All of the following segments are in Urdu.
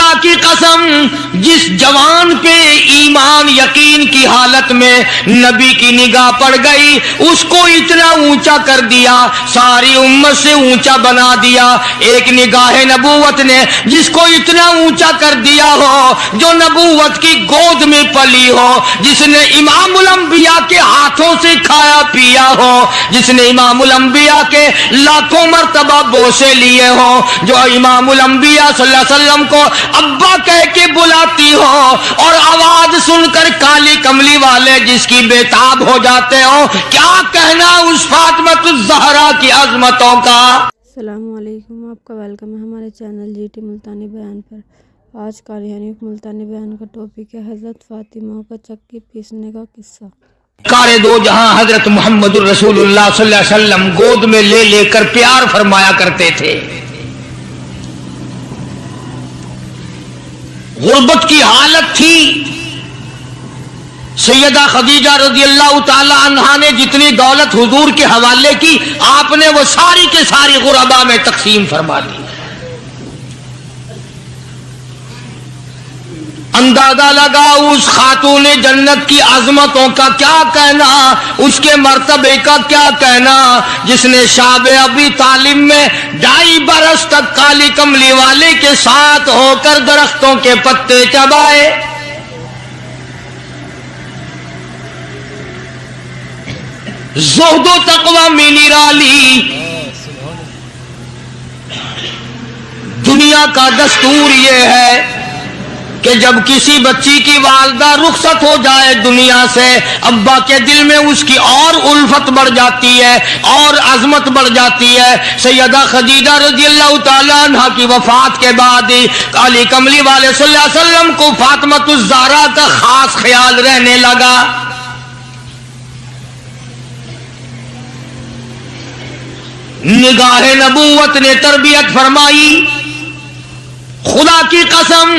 خدا کی قسم جس جوان پہ ایمان یقین کی حالت میں نبی کی نگاہ پڑ گئی اس کو اتنا اونچا کر دیا، ساری امت سے اونچا بنا دیا۔ ایک نگاہ نبوت نے جس کو اتنا اونچا کر دیا ہو، جو نبوت کی گود میں پلی ہو، جس نے امام الانبیاء کے ہاتھوں سے کھایا پیا ہو، جس نے امام الانبیاء کے لاکھوں مرتبہ بوسے لیے ہوں، جو امام الانبیاء صلی اللہ علیہ وسلم کو ابا کہہ کے بلاتی ہو اور آواز سن کر کالی کملی والے جس کی بےتاب ہو جاتے ہو، کیا کہنا اس فاطمۃ الزہرا کی عظمتوں کا۔ السلام علیکم، آپ کا ویلکم ہے ہمارے چینل جی ٹی ملتانی بیان پر۔ آج کا ملتانی بیان کا ٹاپک ہے حضرت فاطمہ کا چکی پیسنے کا قصہ۔ کار دو جہاں حضرت محمد الرسول اللہ صلی اللہ علیہ وسلم گود میں لے لے کر پیار فرمایا کرتے تھے۔ غربت کی حالت تھی، سیدہ خدیجہ رضی اللہ تعالی عنہا نے جتنی دولت حضور کے حوالے کی، آپ نے وہ ساری کے ساری غربا میں تقسیم فرما دی۔ اندازہ لگا اس خاتون جنت کی عظمتوں کا کیا کہنا، اس کے مرتبے کا کیا کہنا، جس نے شاب ابی طالب میں 2.5 برس تک کالی کملی والے کے ساتھ ہو کر درختوں کے پتے چبائے۔ زہد و تقوی میں نرالی۔ دنیا کا دستور یہ ہے کہ جب کسی بچی کی والدہ رخصت ہو جائے دنیا سے، ابا کے دل میں اس کی اور الفت بڑھ جاتی ہے اور عظمت بڑھ جاتی ہے۔ سیدہ خدیجہ رضی اللہ تعالی عنہ کی وفات کے بعد کالی کملی والے صلی اللہ علیہ وسلم کو فاطمۃ الزہرا کا خاص خیال رہنے لگا۔ نگاہ نبوت نے تربیت فرمائی۔ خدا کی قسم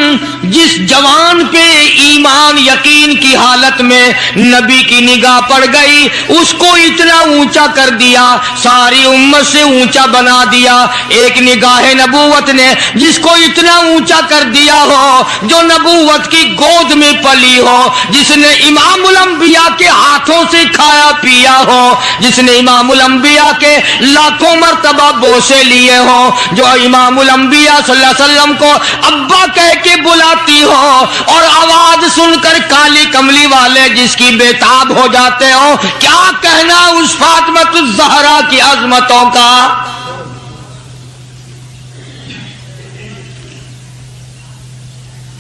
جس جوان پہ ایمان یقین کی حالت میں نبی کی نگاہ پڑ گئی اس کو اتنا اونچا کر دیا، ساری امت سے اونچا بنا دیا۔ ایک نگاہ نبوت نے جس کو اتنا اونچا کر دیا ہو، جو نبوت کی گود میں پلی ہو، جس نے امام الانبیاء کے ہاتھوں سے کھایا پیا ہو، جس نے امام الانبیاء کے لاکھوں مرتبہ بوسے لیے ہوں، جو امام الانبیاء صلی اللہ علیہ وسلم کو ابا کہہ کے بلاتی ہو اور آواز سن کر کالی کملی والے جس کی بےتاب ہو جاتے ہو، کیا کہنا اس فاطمۃ الزہرا کی عظمتوں کا۔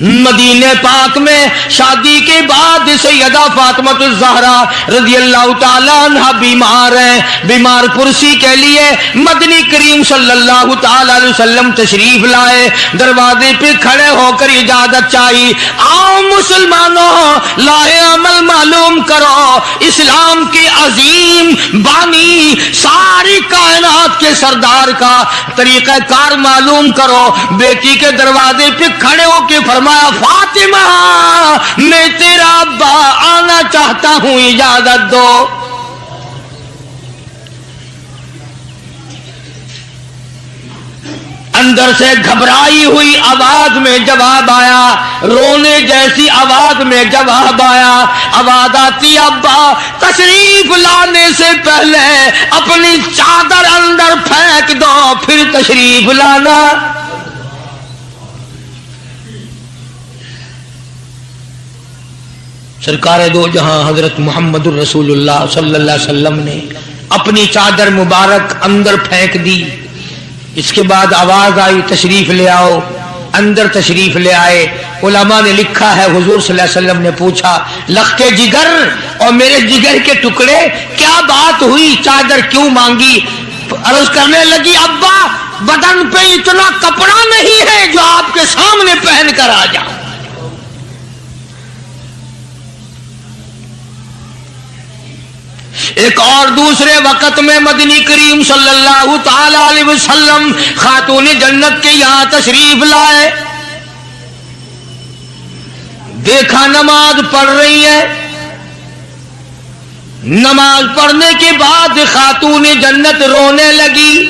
مدینہ پاک میں شادی کے بعد سیدہ فاطمۃ الزہرا رضی اللہ تعالی عنہ بیمار ہیں۔ بیمار پرسی کے لیے مدنی کریم صلی اللہ تعالی علیہ وسلم تشریف لائے، دروازے پہ کھڑے ہو کر اجازت چاہی، آؤ مسلمانوں لاہ عمل معلوم کرو، اسلام کے عظیم بانی ساری کائنات کے سردار کا طریقہ کار معلوم کرو۔ بیٹی کے دروازے پہ کھڑے ہو کے فرمایا، فاطمہ میں تیرا ابا آنا چاہتا ہوں، اجازت دو۔ اندر سے گھبرائی ہوئی آواز میں جواب آیا، رونے جیسی آواز میں جواب آیا، آواز آتی، ابا تشریف لانے سے پہلے اپنی چادر اندر پھینک دو پھر تشریف لانا۔ سرکار دو جہاں حضرت محمد الرسول اللہ صلی اللہ علیہ وسلم نے اپنی چادر مبارک اندر پھینک دی۔ اس کے بعد آواز آئی، تشریف لے آؤ۔ اندر تشریف لے آئے۔ علماء نے لکھا ہے حضور صلی اللہ علیہ وسلم نے پوچھا، لختے جگر اور میرے جگر کے ٹکڑے کیا بات ہوئی، چادر کیوں مانگی؟ عرض کرنے لگی، ابا بدن پہ اتنا کپڑا نہیں ہے جو آپ کے سامنے پہن کر آ جاؤ۔ ایک اور دوسرے وقت میں مدنی کریم صلی اللہ تعالی علیہ وسلم خاتون جنت کے یہاں تشریف لائے، دیکھا نماز پڑھ رہی ہے۔ نماز پڑھنے کے بعد خاتون جنت رونے لگی۔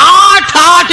8-8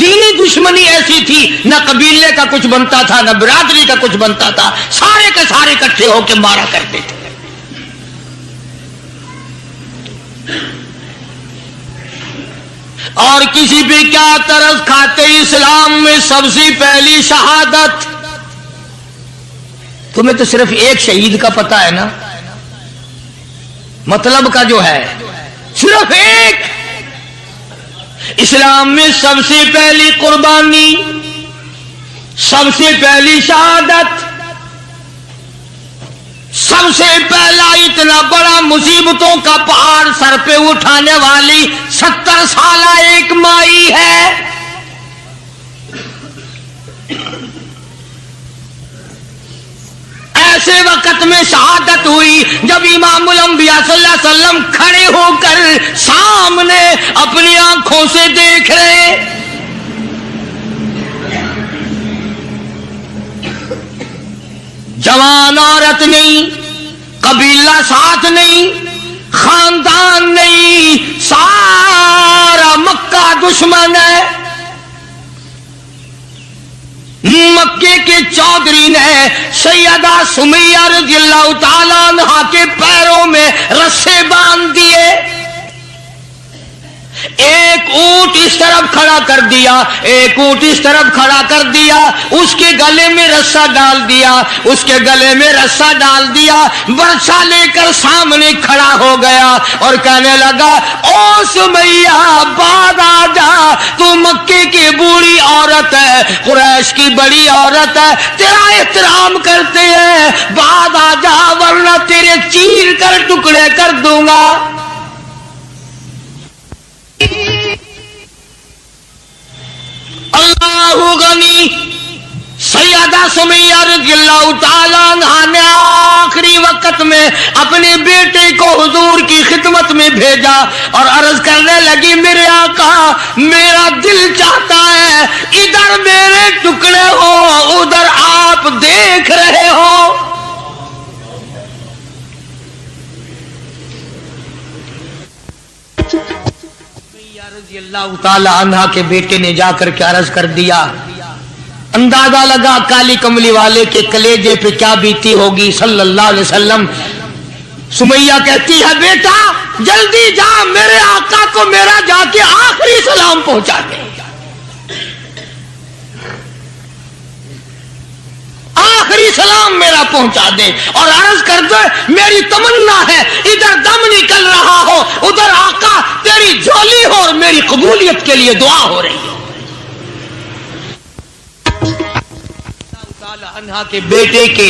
دینی دشمنی ایسی تھی، نہ قبیلے کا کچھ بنتا تھا نہ برادری کا کچھ بنتا تھا، سارے کے سارے اکٹھے ہو کے مارا کرتے تھے۔ اور کسی بھی کیا طرز کھاتے، اسلام میں سب سے پہلی شہادت۔ تمہیں تو صرف ایک شہید کا پتہ ہے نا، مطلب کا جو ہے صرف ایک۔ اسلام میں سب سے پہلی قربانی، سب سے پہلی شہادت، سب سے پہلا اتنا بڑا مصیبتوں کا پہاڑ سر پہ اٹھانے والی 70 سالہ ایک مائی ہے۔ ایسے وقت میں شہادت ہوئی جب امام الانبیاء صلی اللہ علیہ وسلم کھڑے ہو کر سامنے اپنی آنکھوں سے دیکھ رہے۔ جوان عورت نہیں، قبیلہ ساتھ نہیں، خاندان نہیں، سارا مکہ دشمن ہے۔ مکے کے چودھری نے سیدہ سمیہ رضی اللہ تعالیٰ عنہا کے پیروں میں رسے باندھ دیے، ایک اونٹ اس طرف کھڑا کر دیا، ایک اونٹ اس طرف کھڑا کر دیا، اس کے گلے میں رسا ڈال دیا، اس کے گلے میں رسا ڈال دیا، برچھا لے کر سامنے کھڑا ہو گیا اور کہنے لگا، او سمیہ بعد آ جا، تو مکے کی بوڑھی عورت ہے، قریش کی بڑی عورت ہے، تیرا احترام کرتے ہیں، بعد آ جا ورنہ تیرے چیر کر ٹکڑے کر دوں گا۔ اللہ غنی، سیدہ سمیہ رضی اللہ تعالیٰ عنہا نے آخری وقت میں اپنے بیٹے کو حضور کی خدمت میں بھیجا اور عرض کرنے لگی، میرے آقا میرا دل چاہتا ہے ادھر میرے ٹکڑے ہو، ادھر آپ دیکھ رہے ہو۔ رضی اللہ تعالی عنہ کے بیٹے نے جا کر کے عرض کر دیا، اندازہ لگا کالی کملی والے کے کلیجے پہ کیا بیتی ہوگی صلی اللہ علیہ وسلم۔ سمیہ کہتی ہے، بیٹا جلدی جا، میرے آقا کو میرا جا کے آخری سلام پہنچا دے، آخری سلام میرا پہنچا دے، اور عرض کر دے میری تمنا ہے ادھر دم نکل رہا ہو، ادھر آقا تیری جھولی ہو اور میری قبولیت کے لیے دعا ہو رہی ہے۔ عنہا کے بیٹے کے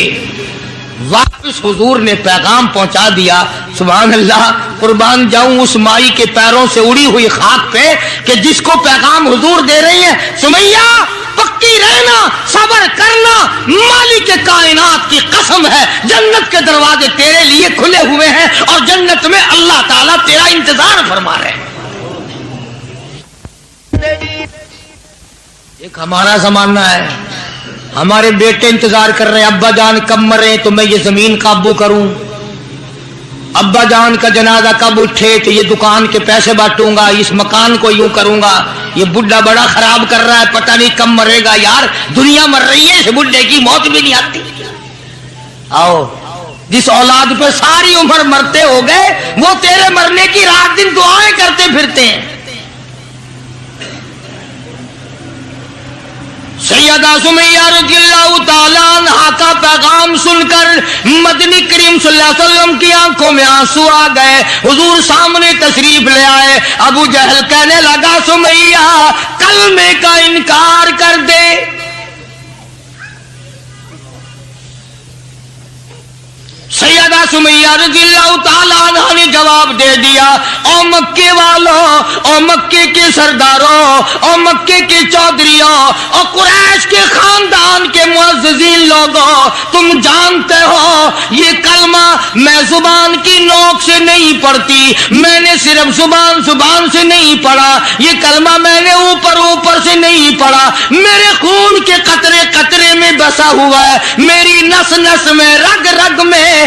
واپس حضور نے پیغام پہنچا دیا۔ سبحان اللہ، قربان جاؤں اس مائی کے پیروں سے اڑی ہوئی خاک پہ کہ جس کو پیغام حضور دے رہی ہیں، سمیہ پکی رہنا، صبر کرنا، مالک کائنات کی قسم ہے جنت کے دروازے تیرے لیے کھلے ہوئے ہیں اور جنت میں اللہ تعالیٰ تیرا انتظار فرما رہے ہیں۔ ایک ہمارا زمانہ ہے، ہمارے بیٹے انتظار کر رہے ہیں، ابا جان کب مرے تو میں یہ زمین قابو کروں، ابا جان کا جنازہ کب اٹھے تو یہ دکان کے پیسے بانٹوں گا، اس مکان کو یوں کروں گا، یہ بڈھا بڑا خراب کر رہا ہے، پتہ نہیں کب مرے گا۔ یار دنیا مر رہی ہے، اس بڈھے کی موت بھی نہیں آتی۔ آؤ، جس اولاد پہ ساری عمر مرتے ہو گئے وہ تیرے مرنے کی رات دن دعائیں کرتے پھرتے ہیں۔ سیدہ سمیہ رضی اللہ تعالیٰ عنہا کا پیغام سن کر مدنی کریم صلی اللہ علیہ وسلم کی آنکھوں میں آنسو آ گئے، حضور سامنے تشریف لے آئے۔ ابو جہل کہنے لگا، سمیہ کلمے کا انکار کر دے۔ سیدہ سمیہ رضی اللہ تعالیٰ عنہ نے جواب دے دیا، او مکے والوں، او مکے کے سرداروں، او مکے کے چودھریوں، او قریش کے خاندان کے معززین لوگوں، تم جانتے ہو یہ کلمہ میں زبان کی نوک سے نہیں پڑھتی، میں نے صرف زبان سے نہیں پڑھا، یہ کلمہ میں نے اوپر سے نہیں پڑھا، میرے خون کے قطرے قطرے میں بسا ہوا ہے، میری نس نس میں رگ رگ میں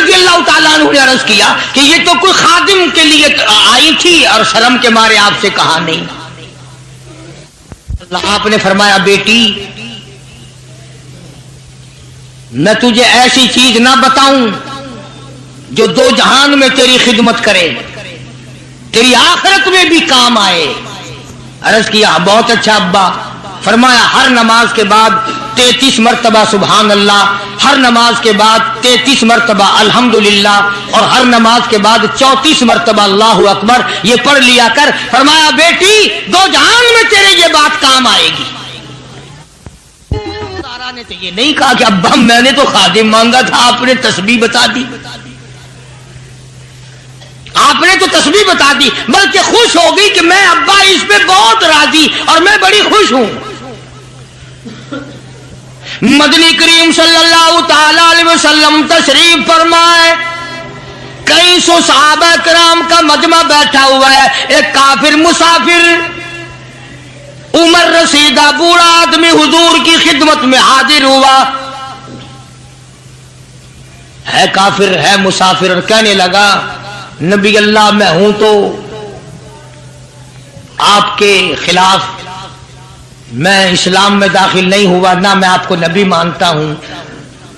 رضی اللہ تعالیٰ عنہ نے عرض کیا کہ یہ تو کوئی خادم کے لیے آئی تھی اور شرم کے مارے آپ سے کہا نہیں. آپ نے فرمایا بیٹی میں تجھے ایسی چیز نہ بتاؤں جو دو جہان میں تیری خدمت کرے, تیری آخرت میں بھی کام آئے. عرض کیا بہت اچھا ابا. فرمایا ہر نماز کے بعد 33 مرتبہ سبحان اللہ, ہر نماز کے بعد 33 مرتبہ الحمدللہ, اور ہر نماز کے بعد 34 مرتبہ اللہ اکبر یہ پڑھ لیا کر. فرمایا بیٹی دو جہان میں تیرے یہ بات کام آئے گی. سارا نے تو یہ نہیں کہا کہ ابا میں نے تو خادم مانگا تھا, آپ نے تسبیح بتا دی, آپ نے تو تسبیح بتا دی, بلکہ خوش ہو گئی کہ میں ابا اس پہ بہت راضی اور میں بڑی خوش ہوں. مدنی کریم صلی اللہ تعالی علیہ وسلم تشریف فرمائے, کئی سو صحابہ کرام کا مجمع بیٹھا ہوا ہے. ایک کافر مسافر عمر رسیدہ بوڑھا آدمی حضور کی خدمت میں حاضر ہوا. ہے کافر ہے مسافر, اور کہنے لگا نبی اللہ میں ہوں تو آپ کے خلاف میں اسلام میں داخل نہیں ہوا, نہ میں آپ کو نبی مانتا ہوں.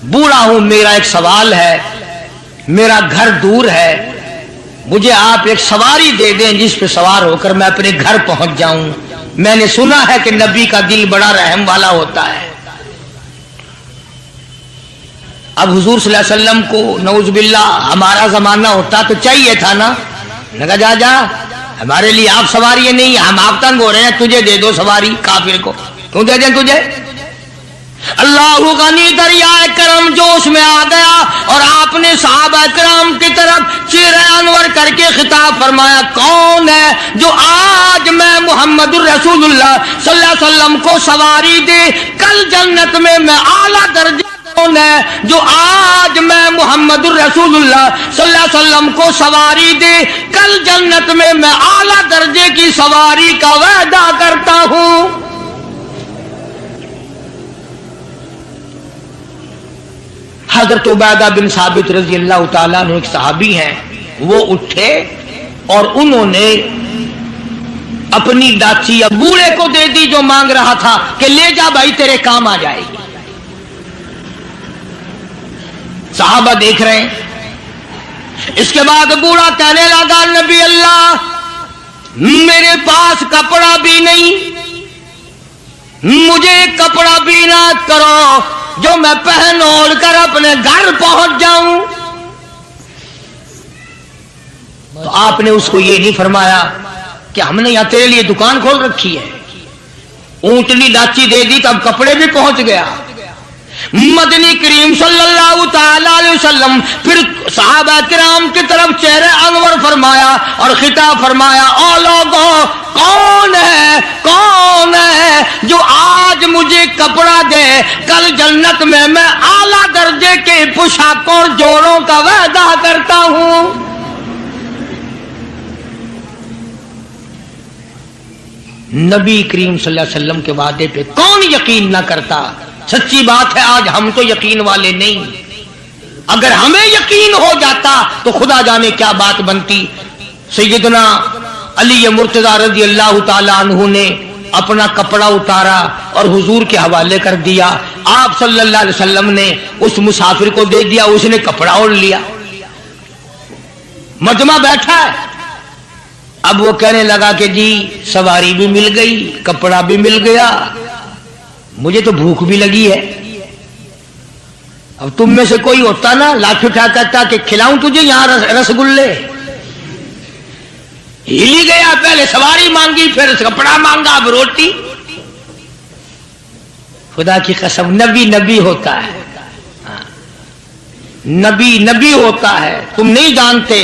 بوڑھا ہوں, میرا ایک سوال ہے, میرا گھر دور ہے, مجھے آپ ایک سواری دے دیں جس پہ سوار ہو کر میں اپنے گھر پہنچ جاؤں. میں نے سنا ہے کہ نبی کا دل بڑا رحم والا ہوتا ہے. اب حضور صلی اللہ علیہ وسلم کو نعوذ باللہ ہمارا زمانہ ہوتا تو چاہیے تھا نا, لگا جا جا ہمارے لیے آپ سواری نہیں, ہم آپ تنگ ہو رہے ہیں, تجھے دے دو سواری. کافر کو کیوں دے دیں تجھے؟ اللہ غنی دریائے کرم جوش میں آ گیا اور آپ نے صحابہ کرام کی طرف چہرہ انور کر کے خطاب فرمایا, کون ہے جو آج میں محمد الرسول اللہ صلی اللہ علیہ وسلم کو سواری دے کل جنت میں اعلیٰ درجے, کون ہے جو آج میں محمد الرسول اللہ صلی اللہ علیہ وسلم کو سواری دے کل جنت میں اعلیٰ درجے کی سواری کا وعدہ کرتا ہوں. حضرت عبیدہ بن ثابت رضی اللہ تعالیٰ عنہ ایک صحابی ہیں, وہ اٹھے اور انہوں نے اپنی ڈاچی بوڑھے کو دے دی جو مانگ رہا تھا کہ لے جا بھائی تیرے کام آ جائے گی. صحابہ دیکھ رہے ہیں. اس کے بعد بوڑھا کہنے لگا نبی اللہ میرے پاس کپڑا بھی نہیں, مجھے کپڑا بھی نہ کرو جو میں پہن اوڑھ کر اپنے گھر پہنچ جاؤں. تو آپ نے اس کو یہ نہیں فرمایا کہ ہم نے یہاں تیرے لیے دکان کھول رکھی ہے, اونٹنی ڈاچی دے دی تب کپڑے بھی پہنچ گیا. مدنی کریم صلی اللہ تعالی علیہ وسلم پھر صحابہ کرام کی طرف چہرے انور فرمایا اور خطاب فرمایا, او لوگوں کون ہے جو آج مجھے کپڑا دے کل جنت میں اعلیٰ درجے کے پوشاکوں اور جوڑوں کا وعدہ کرتا ہوں. نبی کریم صلی اللہ علیہ وسلم کے وعدے پہ کون یقین نہ کرتا؟ سچی بات ہے آج ہم تو یقین والے نہیں. اگر ہمیں یقین ہو جاتا تو خدا جانے کیا بات بنتی. سیدنا علی مرتضی رضی اللہ تعالی عنہ نے اپنا کپڑا اتارا اور حضور کے حوالے کر دیا. آپ صلی اللہ علیہ وسلم نے اس مسافر کو دے دیا, اس نے کپڑا اوڑھ لیا. مجمع بیٹھا ہے, اب وہ کہنے لگا کہ جی سواری بھی مل گئی, کپڑا بھی مل گیا, مجھے تو بھوک بھی لگی ہے. اب تم میں سے کوئی ہوتا نا لاٹھی اٹھا کہتا کہ کھلاؤں تجھے یہاں رسگلے, ہلی گیا, پہلے سواری مانگی پھر کپڑا مانگا اب روٹی. خدا کی قسم نبی ہوتا ہے, نبی ہوتا ہے. تم نہیں جانتے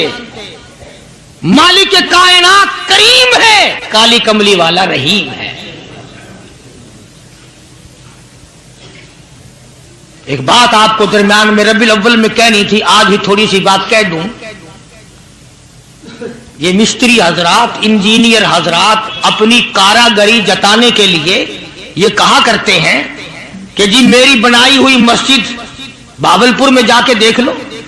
مالک کائنات کریم ہے, کالی کملی والا رحیم ہے. ایک بات آپ کو درمیان میں ربیع الاول میں کہنی تھی, آج ہی تھوڑی سی بات کہہ دوں. یہ مستری حضرات, انجینئر حضرات اپنی کاراگری جتانے کے لیے یہ کہا کرتے ہیں کہ جی میری بنائی ہوئی مسجد بھاولپور میں جا کے دیکھ لو,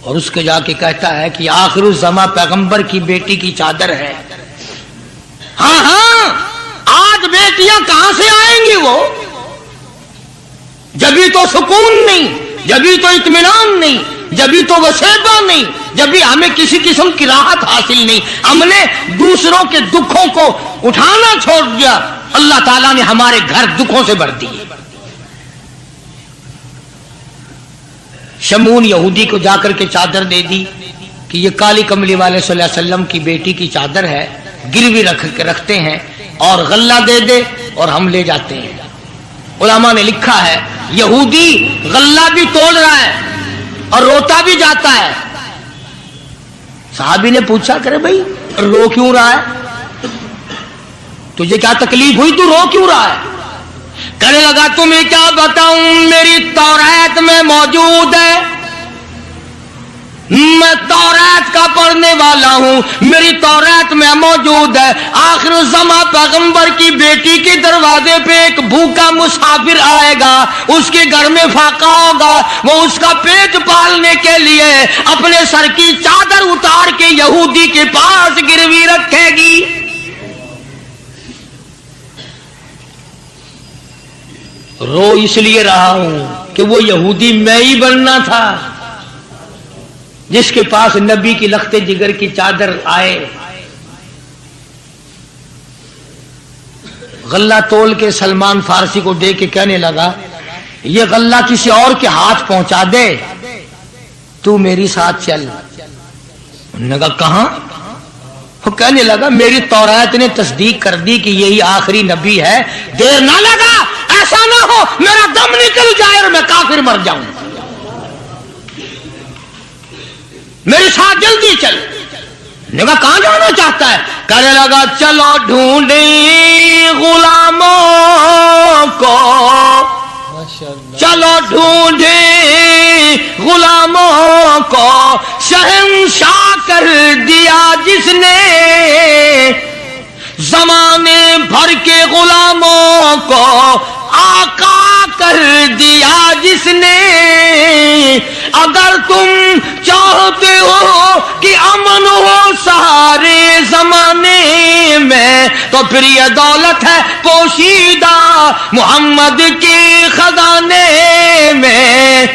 اور اس کے جا کے کہتا ہے کہ آخر الزما پیغمبر کی بیٹی کی چادر ہے. ہاں ہاں آج بیٹیاں کہاں سے آئیں گی؟ وہ جبھی تو سکون نہیں، جبھی تو اطمینان نہیں، جبھی تو وسیبہ نہیں، جبھی ہمیں کسی قسم کی راحت حاصل نہیں. ہم نے دوسروں کے دکھوں کو اٹھانا چھوڑ دیا، اللہ تعالیٰ نے ہمارے گھر دکھوں سے بھر دیے. شمون یہودی کو جا کر کے چادر دے دی کہ یہ کالی کملی والے صلی اللہ علیہ وسلم کی بیٹی کی چادر ہے، گروی رکھ کے رکھتے ہیں اور غلہ دے دے اور ہم لے جاتے ہیں. علماء نے لکھا ہے یہودی غلہ بھی توڑ رہا ہے اور روتا بھی جاتا ہے. صحابی نے پوچھا کرے بھائی رو کیوں رہا ہے؟ تجھے کیا تکلیف ہوئی، تو رو کیوں رہا ہے؟ کہنے لگا تمہیں کیا بتاؤں، میری تورات میں موجود ہے، میں تورات کا پڑھنے والا ہوں، میری تورات میں موجود ہے آخر الزمان پیغمبر کی بیٹی کے دروازے پہ ایک بھوکا مسافر آئے گا، اس کے گھر میں فاقہ ہوگا، وہ اس کا پیٹ پالنے کے لیے اپنے سر کی چادر اتار کے یہودی کے پاس گروی رکھے گی. رو اس لیے رہا ہوں کہ وہ یہودی میں ہی بننا تھا جس کے پاس نبی کی لخت جگر کی چادر آئے. غلہ تول کے سلمان فارسی کو دے کے کہنے لگا یہ غلہ کسی اور کے ہاتھ پہنچا دے، تو میری ساتھ چل. انہوں نے کہا کہاں؟ وہ کہنے لگا میری تورات نے تصدیق کر دی کہ یہی آخری نبی ہے، دیر نہ لگا، ایسا نہ ہو میرا دم نکل جائے اور میں کافر مر جاؤں، میرے ساتھ جلدی چل. نے کہا کہاں جانا چاہتا ہے؟ کہنے لگا چلو ڈھونڈیں غلاموں کو، چلو ڈھونڈیں غلاموں کو، شہنشاہ کر دیا جس نے زمانے بھر کے غلاموں کو، آقا کر دیا جس نے. اگر تم چاہتے ہو کہ امن ہو سارے زمانے میں تو پھر یہ دولت ہے پوشیدہ محمد کے خزانے میں.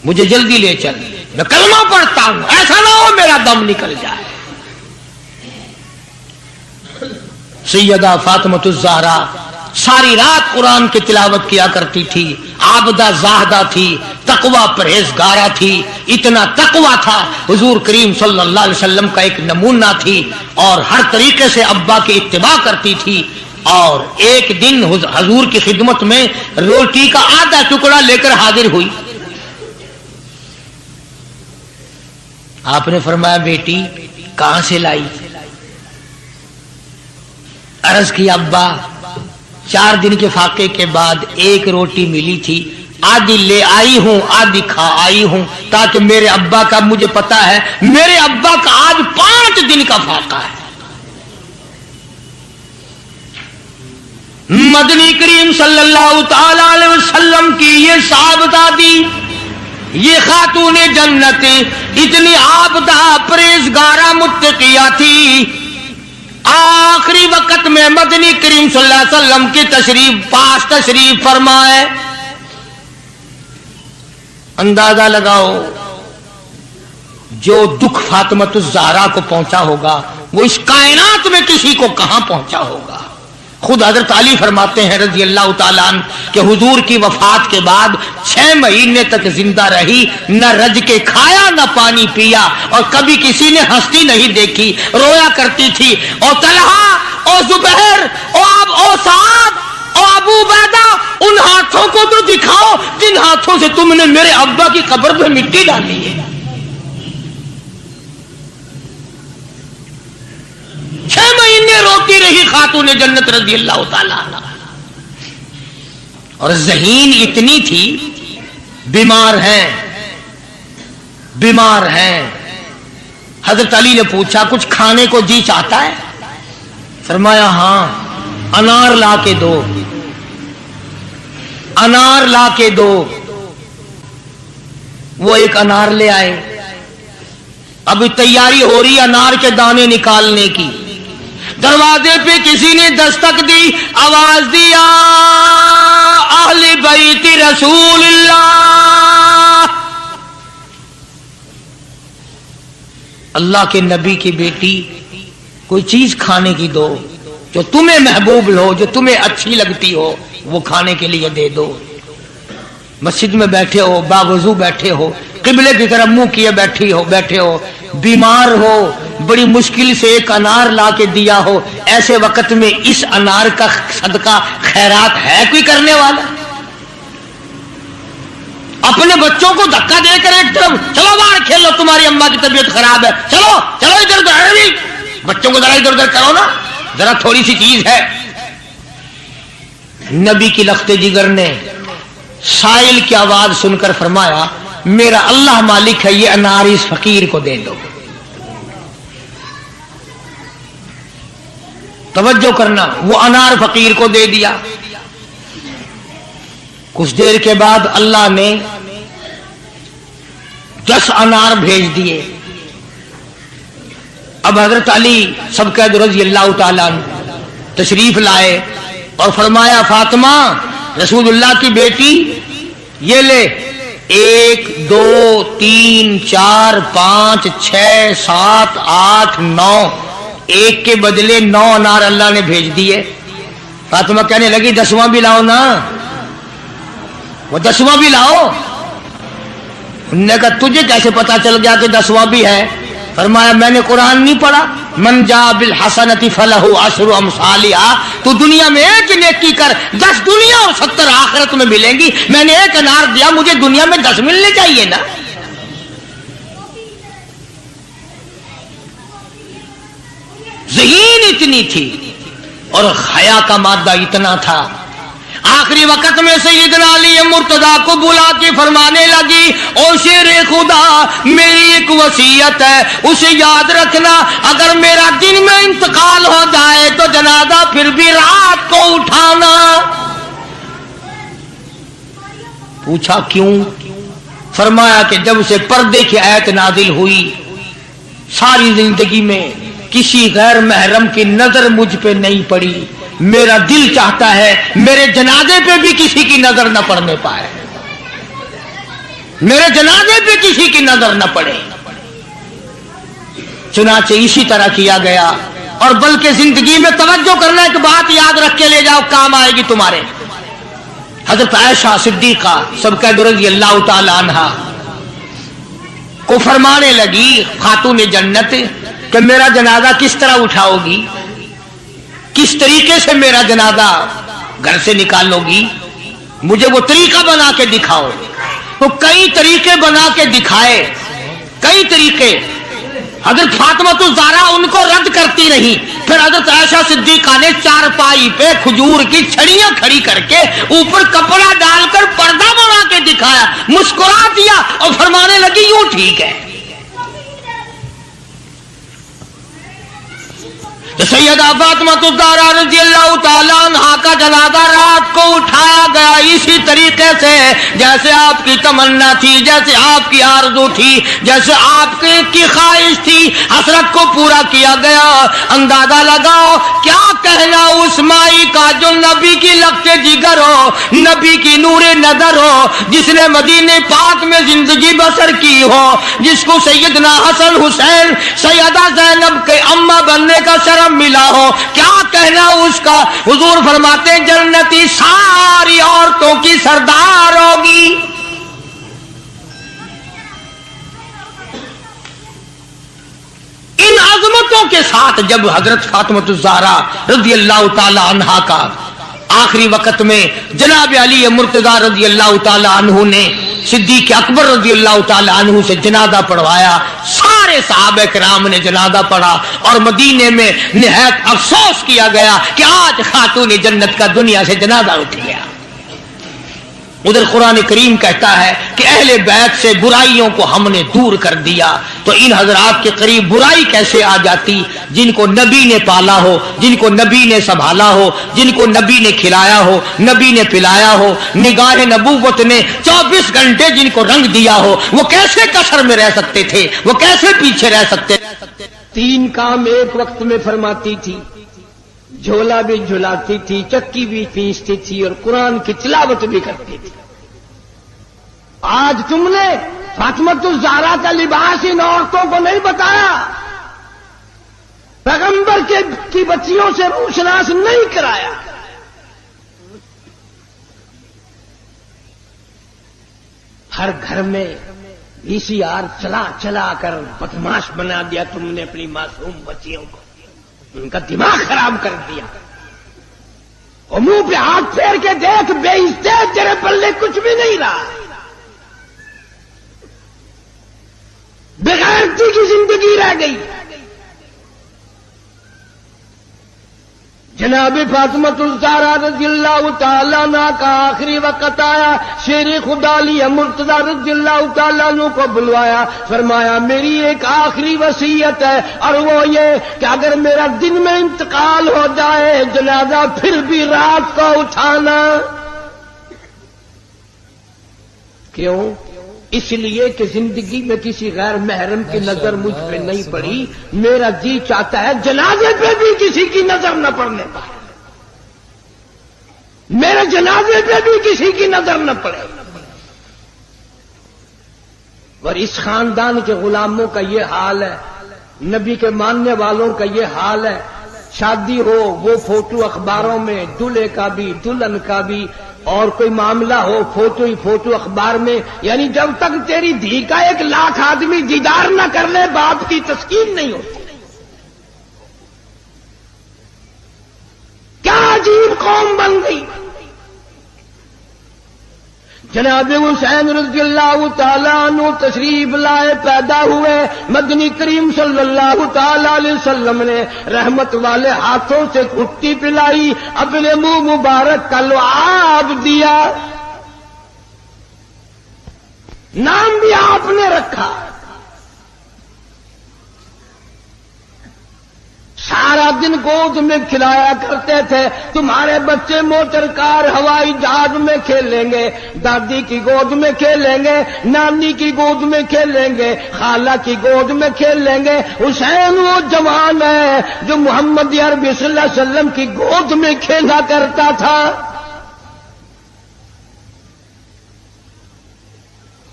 مجھے جلدی لے چل، میں کلمہ پڑھتا ہوں، ایسا نہ ہو میرا دم نکل جائے. سیدہ فاطمہ الزہرا ساری رات قرآن کی تلاوت کیا کرتی تھی، عابدہ زاہدہ تھی، تقوی پرہیزگارہ تھی. اتنا تقوی تھا حضور کریم صلی اللہ علیہ وسلم کا ایک نمونہ تھی اور ہر طریقے سے ابا کی اتباع کرتی تھی. اور ایک دن حضور کی خدمت میں روٹی کا آدھا ٹکڑا لے کر حاضر ہوئی. آپ نے فرمایا بیٹی کہاں سے لائی؟ عرض کی ابا 4 دن کے فاقے کے بعد ایک روٹی ملی تھی، آدھی لے آئی ہوں آدھی کھا آئی ہوں، تاکہ میرے ابا کا، مجھے پتا ہے میرے ابا کا آج 5 دن کا فاقہ ہے. مدنی کریم صلی اللہ تعالی علیہ وسلم کی یہ صاحبزادی، یہ خاتون جنت اتنی عابدہ پرہیزگارہ متقیہ تھی. آخری وقت میں مدنی کریم صلی اللہ علیہ وسلم کی پاس تشریف فرمائے. اندازہ لگاؤ جو دکھ فاطمہ الزہرا کو پہنچا ہوگا وہ اس کائنات میں کسی کو کہاں پہنچا ہوگا. خود حضرت علی فرماتے ہیں رضی اللہ تعالیٰ عنہ کہ حضور کی وفات کے بعد 6 مہینے تک زندہ رہی، نہ رج کے کھایا نہ پانی پیا، اور کبھی کسی نے ہستی نہیں دیکھی، رویا کرتی تھی. اور طلحہ اور زبیر اور سعد اور ابو عبیدہ، ان ہاتھوں کو تو دکھاؤ جن ہاتھوں سے تم نے میرے ابا کی قبر پہ مٹی ڈالی ہے. 6 مہینے روتی رہی خاتون جنت رضی اللہ تعالیٰ عنہ. اور ذہین اتنی تھی، بیمار ہیں. حضرت علی نے پوچھا کچھ کھانے کو جی چاہتا ہے؟ فرمایا ہاں، انار لا کے دو، انار لا کے دو. وہ ایک انار لے آئے. ابھی تیاری ہو رہی انار کے دانے نکالنے کی. دروازے پہ کسی نے دستک دی, آواز دیا اہل بیت رسول اللہ, اللہ کے نبی کی بیٹی کوئی چیز کھانے کی دو جو تمہیں محبوب ہو, جو تمہیں اچھی لگتی ہو, وہ کھانے کے لیے دے دو. مسجد میں بیٹھے ہو, باوضو بیٹھے ہو, قبلے کی طرف منہ کیے بیٹھے ہو, بیمار ہو, بڑی مشکل سے ایک انار لا کے دیا ہو, ایسے وقت میں اس انار کا صدقہ خیرات ہے کوئی کرنے والا؟ اپنے بچوں کو دھکا دے کر ایک طرف چلو باہر کھیلو, تمہاری اماں کی طبیعت خراب ہے, چلو چلو ادھر ادھر, بچوں کو ذرا ادھر ادھر کرو نا, ذرا تھوڑی سی چیز ہے. نبی کی لخت جگر نے سائل کی آواز سن کر فرمایا میرا اللہ مالک ہے, یہ انار اس فقیر کو دے دو. توجہ کرنا, وہ انار فقیر کو دے دیا. کچھ دیر کے بعد اللہ نے 10 انار بھیج دیے. اب حضرت علی سبقید رضی اللہ تعالیٰ تشریف لائے اور فرمایا فاطمہ رسول اللہ کی بیٹی یہ لے, 1 2 3 4 5 6 7 8 9, ایک کے بدلے 9 انار اللہ نے بھیج دیے. فاطمہ کہنے لگی 10واں بھی لاؤ نا, وہ 10واں بھی لاؤ. انہوں نے کہا تجھے کیسے پتا چل گیا کہ 10واں بھی ہے؟ فرمایا میں نے قرآن نہیں پڑھا, من جاء بالحسنۃ فلہ عشر امثالھا, تو دنیا میں ایک نیکی کر 10 دنیا اور 70 آخرت میں ملیں گی. میں نے ایک انار دیا, مجھے دنیا میں 10 ملنے چاہیے نا. ذہین اتنی تھی اور حیا کا مادہ اتنا تھا. آخری وقت میں سیدنا علی مرتضی کو بلا کے فرمانے لگی او شیر خدا میری ایک وصیت ہے, اسے یاد رکھنا, اگر میرا دن میں انتقال ہو جائے تو جنازہ پھر بھی رات کو اٹھانا. پوچھا کیوں؟ فرمایا کہ جب سے پردے کی آیت نازل ہوئی ساری زندگی میں کسی غیر محرم کی نظر مجھ پہ نہیں پڑی. میرا دل چاہتا ہے میرے جنازے پہ بھی کسی کی نظر نہ پڑنے پائے, میرے جنازے پہ کسی کی نظر نہ پڑے. چنانچہ اسی طرح کیا گیا. اور بلکہ زندگی میں توجہ کرنا, ایک بات یاد رکھ کے لے جاؤ, کام آئے گی تمہارے. حضرت عائشہ صدیقہ سبقید رضی اللہ تعالی عنہا کو فرمانے لگی خاتون جنت کہ میرا جنازہ کس طرح اٹھاؤ گی, کس طریقے سے میرا جنازہ گھر سے نکالو گی, مجھے وہ طریقہ بنا کے دکھاؤ. تو کئی طریقے بنا کے دکھائے, کئی طریقے. حضرت فاطمہ الزہرا ان کو رد کرتی رہی. پھر حضرت عائشہ صدیقہ نے چارپائی پہ کھجور کی چھڑیاں کھڑی کر کے اوپر کپڑا ڈال کر پردہ بنا کے دکھایا, مسکرا دیا اور فرمانے لگی یوں ٹھیک ہے. سیدہ فاطمہ الزہرا رضی اللہ تعالیٰ عنہا کا جنازہ رات کو اٹھایا گیا اسی طریقے سے جیسے آپ کی تمنا تھی, جیسے آپ کی آرزو تھی, جیسے آپ کی خواہش تھی. حسرت کو پورا کیا گیا. اندازہ لگاؤ کیا کہنا اس مائی کا جو نبی کی لخت جگر ہو, نبی کی نور نظر ہو, جس نے مدینے پاک میں زندگی بسر کی ہو, جس کو سیدنا حسن حسین سیدہ زینب کے اماں بننے کا شرف ملا ہو. کیا کہنا اس کا؟ حضور فرماتے جنتی ساری عورتوں کی سردار ہوگی. ان عظمتوں کے ساتھ جب حضرت فاطمہ الزہرا رضی اللہ تعالی عنہا کا آخری وقت میں جناب علی مرتضی رضی اللہ تعالی عنہ نے صدیق اکبر رضی اللہ تعالی عنہ سے جنازہ پڑھوایا, سارے صحابہ کرام نے جنازہ پڑھا اور مدینے میں نہایت افسوس کیا گیا کہ آج خاتون جنت کا دنیا سے جنازہ اٹھ گیا. ادھر قرآن کریم کہتا ہے کہ اہل بیت سے برائیوں کو ہم نے دور کر دیا. تو ان حضرات کے قریب برائی کیسے آ جاتی؟ جن کو نبی نے پالا ہو، جن کو نبی نے سنبھالا ہو، جن کو نبی نے کھلایا ہو، نبی نے پلایا ہو، نگاہ نبوت نے 24 گھنٹے جن کو رنگ دیا ہو، وہ کیسے کثر میں رہ سکتے تھے؟ وہ کیسے پیچھے رہ سکتے؟ 3 کام ایک وقت میں فرماتی تھی، جھولا بھی جھلاتی تھی، چکی بھی پیستی تھی اور قرآن کی تلاوت بھی کرتی تھی. آج تم نے فاطمۃ الزہرا کا لباس ان عورتوں کو نہیں بتایا، پیغمبر کی بچیوں سے روشناس نہیں کرایا. ہر گھر میں VCR چلا چلا کر بدماش بنا دیا تم نے اپنی معصوم بچیوں کو، ان کا دماغ خراب کر دیا. اور منہ پہ ہاتھ پھیر کے دیکھ، بے عزتے تیرے پلے کچھ بھی نہیں رہا، بغیرتی کی زندگی رہ گئی. جناب فاطمۃ الزہرا رضی اللہ تعالیٰ عنہ کا آخری وقت آیا، شیر خدا علی مرتضیٰ رضی اللہ تعالیٰ عنہ کو بلوایا، فرمایا میری ایک آخری وصیت ہے اور وہ یہ کہ اگر میرا دن میں انتقال ہو جائے جنازہ پھر بھی رات کو اٹھانا. کیوں؟ اس لیے کہ زندگی میں کسی غیر محرم کی نظر مجھ پہ نہیں پڑی، میرا جی چاہتا ہے جنازے پہ بھی کسی کی نظر نہ پڑنے پائے، میرے جنازے پہ بھی کسی کی نظر نہ پڑے. اور اس خاندان کے غلاموں کا یہ حال ہے، نبی کے ماننے والوں کا یہ حال ہے. شادی ہو وہ فوٹو اخباروں میں، دلہے کا بھی دلہن کا بھی، اور کوئی معاملہ ہو فوٹو ہی فوٹو اخبار میں. یعنی جب تک تیری دھی کا 1 لاکھ آدمی دیدار نہ کر لے باپ کی تسکین نہیں ہوتی. کیا عجیب قوم بن گئی. جناب حسین رضی اللہ تعالیٰ عنہ تشریف لائے، پیدا ہوئے، مدنی کریم صلی اللہ تعالیٰ علیہ وسلم نے رحمت والے ہاتھوں سے گھٹی پلائی، اپنے منہ مبارک کا لعاب دیا، نام بھی آپ نے رکھا. سارا دن گود میں کھلایا کرتے تھے. تمہارے بچے موٹر کار ہوائی جہاز میں کھیلیں گے، دادی کی گود میں کھیلیں گے، نانی کی گود میں کھیلیں گے، خالہ کی گود میں کھیلیں گے. حسین وہ جوان ہے جو محمد عربی صلی اللہ علیہ وسلم کی گود میں کھیلا کرتا تھا.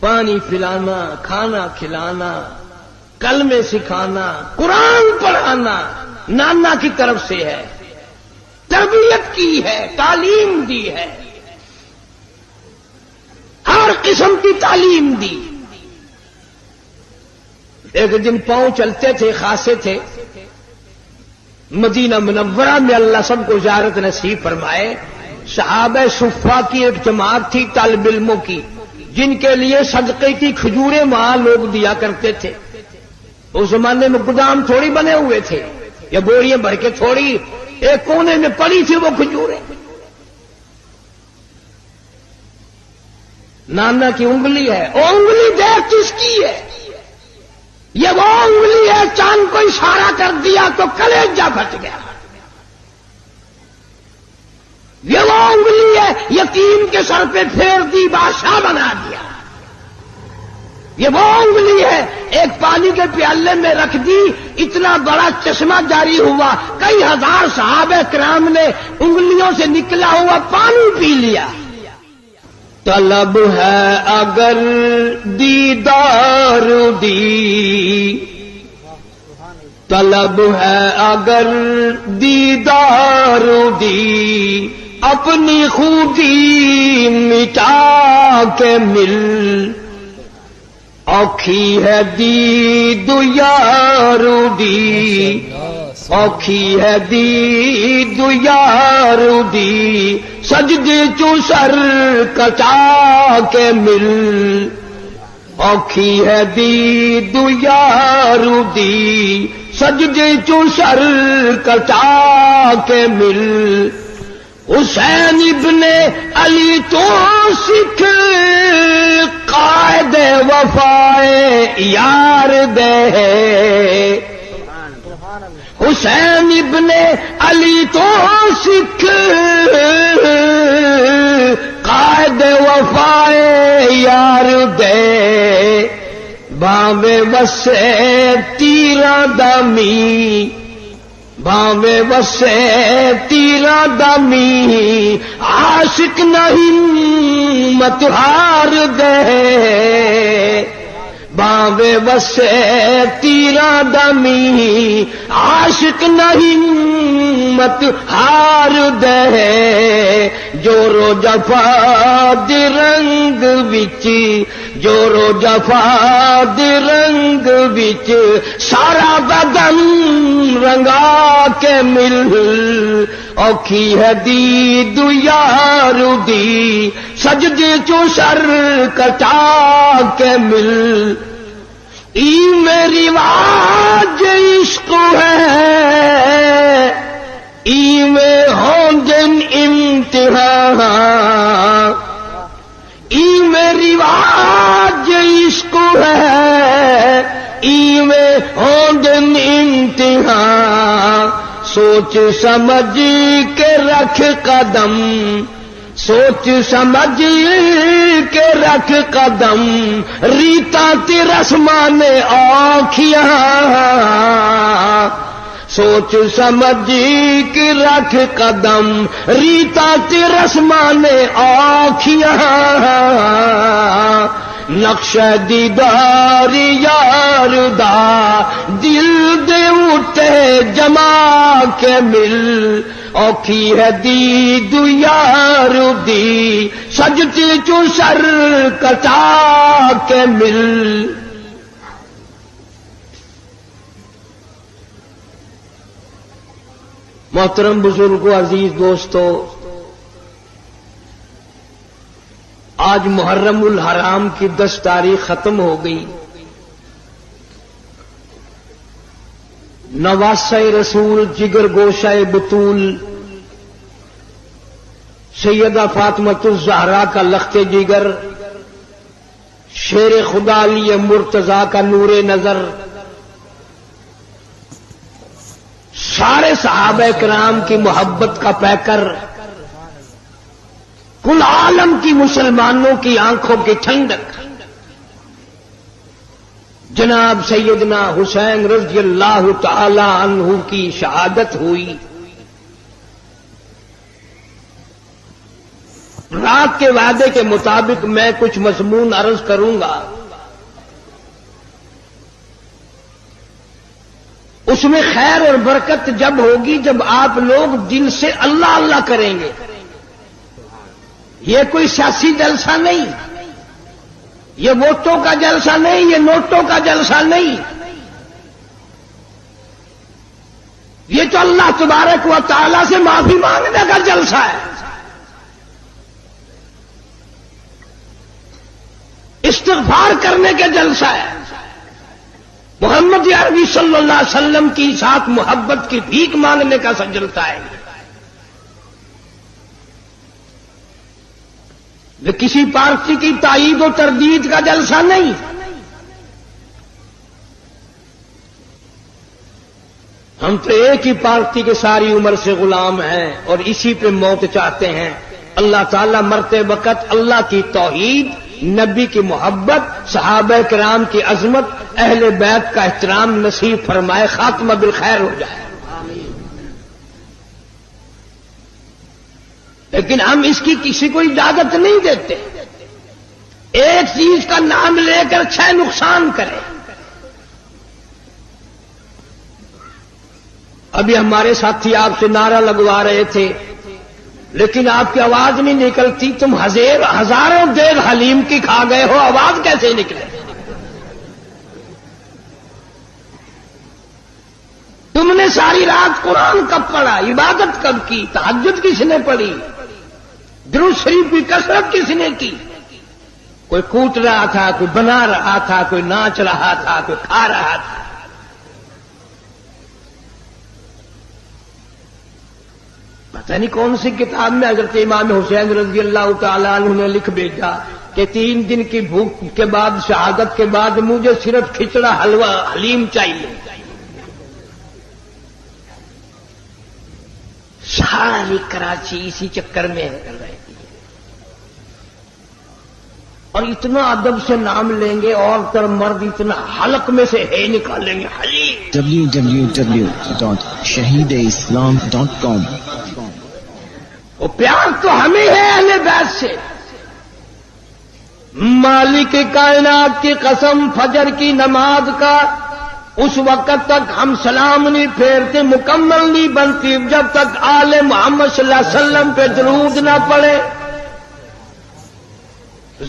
پانی پلانا، کھانا کھلانا، کلمے سکھانا، قرآن پڑھانا نانا کی طرف سے ہے، تربیت کی ہے، تعلیم دی ہے، ہر قسم کی تعلیم دی. ایک دن پاؤں چلتے تھے، خاصے تھے مدینہ منورہ میں، اللہ سب کو زیارت نصیب فرمائے. صحابہ صفہ کی ایک جماعت تھی طالب علموں کی، جن کے لیے صدقے کی کھجوریں وہاں لوگ دیا کرتے تھے. اس زمانے میں گودام تھوڑی بنے ہوئے تھے یا بوریاں بھر کے تھوڑی، ایک کونے میں پڑی تھی وہ کھجوریں. نانا کی انگلی ہے، وہ انگلی دیکھ کس کی ہے؟ یہ وہ انگلی ہے، چاند کو اشارہ کر دیا تو کلیجہ پھٹ گیا. یہ وہ انگلی ہے، یتیم کے سر پہ پھیر دی بادشاہ بنا دیا. یہ وہ انگلی ہے، ایک پانی کے پیالے میں رکھ دی، اتنا بڑا چشمہ جاری ہوا، کئی ہزار صحابہ کرام نے انگلیوں سے نکلا ہوا پانی پی لیا. طلب ہے اگر دیدار دی، طلب ہے اگر دیدار دی، اپنی خوبی مٹا کے مل، اوکھی ہے دید یار دی، اوکھی ہے دید یار دی، سجدے چو سر کچا کے مل، اوکھی ہے دید یار دی، سجدے چو سر کچا کے مل. حسین ابن علی تو سکھ قائد وفائے یار دے، حسین ابن علی تو سکھ قائد وفائے یار دے، باوے وسے تیرا دمی، باوے وسے تیرا دمی، عاشق نہیں مت ہار دے، باوے وسے تیرا دمی، عاشق نہیں مت ہار دے، جورو جفا دی رنگ وچ، جورو جفا دی رنگ وچ، سارا بدن رنگا کے مل، اوکھی ہے دید یار دی، سجدے چو سر کٹا کے مل، ای میری واج عشق ہے، ای میں ہوں دن امتحان، ای میری واج عشق ہے، ای میں ہوں دن امتحان، سوچ سمجھ کے رکھ قدم، سوچ سمجھ کے رکھ قدم، ریتا تی رسمان آنکھیاں، سوچ سمجھ کے رکھ قدم، ریتا تی رسمان آنکھیاں، نقش دیدار یار دا دل دے اٹھے جما کے مل، اوکھی ہے دید یار دی، سجتی چو سر کٹا کے مل۔ محترم بزرگوں، عزیز دوستو، آج محرم الحرام کی 10 تاریخ ختم ہو گئی۔ نواسہ رسول، جگر گوشہ بطول، سیدہ فاطمۃ الزہرا کا لخت جگر، شیر خدا علی مرتضی کا نور نظر، سارے صحابہ کرام کی محبت کا پیکر، کل عالم کی مسلمانوں کی آنکھوں کی ٹھنڈک، جناب سیدنا حسین رضی اللہ تعالی عنہ کی شہادت ہوئی۔ رات کے وعدے کے مطابق میں کچھ مضمون عرض کروں گا، اس میں خیر اور برکت جب ہوگی جب آپ لوگ دل سے اللہ اللہ کریں گے۔ یہ کوئی سیاسی جلسہ نہیں، یہ ووٹوں کا جلسہ نہیں، یہ نوٹوں کا جلسہ نہیں، یہ تو اللہ تبارک و تعالی سے معافی مانگنے کا جلسہ ہے، استغفار کرنے کا جلسہ ہے، محمد عربی صلی اللہ علیہ وسلم کی ساتھ محبت کی بھیک مانگنے کا جلسہ ہے۔ یہ کسی پارٹی کی تائید و تردید کا جلسہ نہیں، ہم تو ایک ہی پارٹی کے ساری عمر سے غلام ہیں اور اسی پہ موت چاہتے ہیں۔ اللہ تعالیٰ مرتے وقت اللہ کی توحید، نبی کی محبت، صحابہ کرام کی عظمت، اہل بیت کا احترام نصیب فرمائے، خاتمہ بالخیر ہو جائے۔ لیکن ہم اس کی کسی کو اجازت نہیں دیتے، ایک چیز کا نام لے کر 6 نقصان کرے۔ ابھی ہمارے ساتھی آپ سے نعرہ لگوا رہے تھے، لیکن آپ کی آواز نہیں نکلتی، تم ہزاروں دیگ حلیم کی کھا گئے ہو، آواز کیسے نکلے؟ تم نے ساری رات قرآن کب پڑھا، عبادت کب کی، تہجد کس نے پڑھی، درود شریف کی کثرت کس نے کی؟ کوئی کوٹ رہا تھا، کوئی بنا رہا تھا، کوئی ناچ رہا تھا، کوئی کھا رہا تھا۔ پتہ نہیں کون سی کتاب میں حضرت امام حسین رضی اللہ تعالیٰ عنہ نے لکھ بھیجا کہ 3 دن کی بھوک کے بعد، شہادت کے بعد مجھے صرف کھچڑا حلوہ حلیم چاہیے. ساری کراچی اسی چکر میں کر رہی تھی. اور اتنا ادب سے نام لیں گے، عورت اور مرد اتنا حلق میں سے ہے نکالیں گے حلیم. www.shahideislam.com. وہ پیار تو ہمیں ہے اہل بیت سے. مالک کائنات کی قسم، فجر کی نماز کا اس وقت تک ہم سلام نہیں پھیرتے، مکمل نہیں بنتی جب تک آل محمد صلی اللہ علیہ وسلم پہ درود نہ پڑے.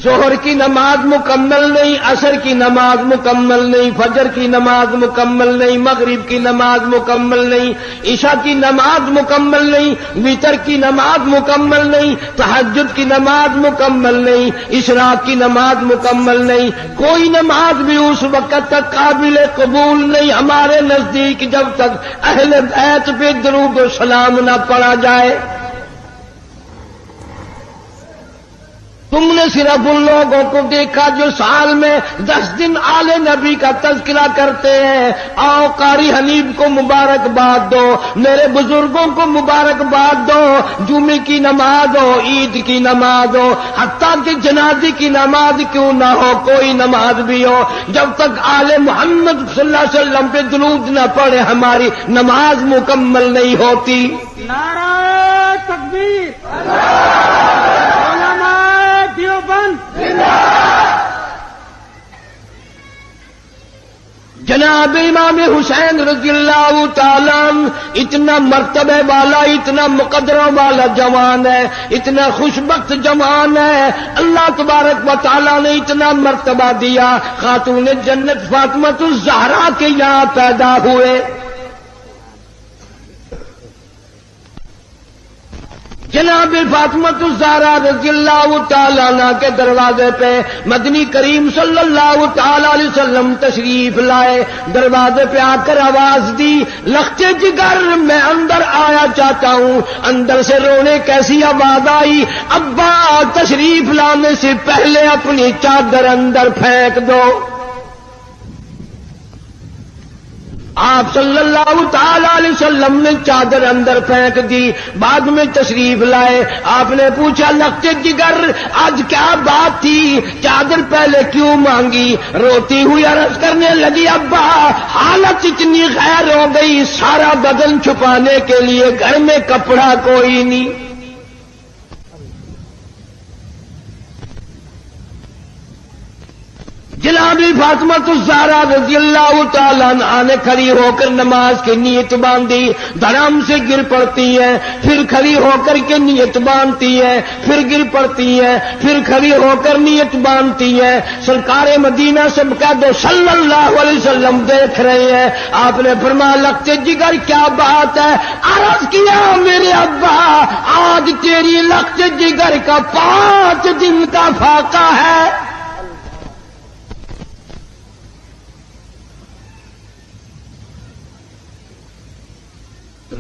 ظہر کی نماز مکمل نہیں، عصر کی نماز مکمل نہیں، فجر کی نماز مکمل نہیں، مغرب کی نماز مکمل نہیں، عشاء کی نماز مکمل نہیں، وتر کی نماز مکمل نہیں، تہجد کی نماز مکمل نہیں، اشراق کی نماز مکمل نہیں. کوئی نماز بھی اس وقت تک قابل قبول نہیں ہمارے نزدیک جب تک اہل بیت پہ درود و سلام نہ پڑا جائے. تم نے صرف ان لوگوں کو دیکھا جو سال میں 10 دن آل نبی کا تذکرہ کرتے ہیں. آؤ قاری حنیف کو مبارکباد دو، میرے بزرگوں کو مبارکباد دو. جمعے کی نماز ہو، عید کی نماز ہو، حتیٰ کہ جنازے کی نماز کیوں نہ ہو، کوئی نماز بھی ہو، جب تک آل محمد صلی اللہ علیہ وسلم پہ درود نہ پڑے ہماری نماز مکمل نہیں ہوتی. نعرہ تکبیر، دیوبند جناب امام حسین رضی اللہ تعالیٰ عنہ اتنا مرتبے والا، اتنا مقدروں والا جوان ہے، اتنا خوشبخت جوان ہے. اللہ تبارک و تعالیٰ نے اتنا مرتبہ دیا. خاتون جنت فاطمہ الزہرا کے یہاں پیدا ہوئے. جناب فاطمہ الزہرا رضی اللہ تعالیٰ عنہ کے دروازے پہ مدنی کریم صلی اللہ تعالی علیہ وسلم تشریف لائے. دروازے پہ آ کر آواز دی، لخت جگر میں اندر آیا چاہتا ہوں. اندر سے رونے کیسی آواز آئی، ابا تشریف لانے سے پہلے اپنی چادر اندر پھینک دو. آپ صلی اللہ تعالی علیہ وسلم نے چادر اندر پھینک دی. بعد میں تشریف لائے. آپ نے پوچھا لخت جگر آج کیا بات تھی، چادر پہلے کیوں مانگی؟ روتی ہوئی عرض کرنے لگی، ابا حالت اتنی غیر ہو گئی، سارا بدن چھپانے کے لیے گھر میں کپڑا کوئی نہیں. جناب فاطمہ الزہرا رضی اللہ تعالیٰ عنہ نے کھڑی ہو کر نماز کی نیت باندھی. دھڑام سے گر پڑتی ہے، پھر کھڑی ہو کر کے نیت باندھتی ہے، پھر گر پڑتی ہے، پھر کھڑی ہو کر نیت باندھتی ہے. سرکار مدینہ سے کہہ دو صلی اللہ علیہ وسلم دیکھ رہے ہیں. آپ نے فرمایا لخت جگر کیا بات ہے؟ عرض کیا میرے ابا آج تیری لخت جگر کا 5 دن کا فاقہ ہے.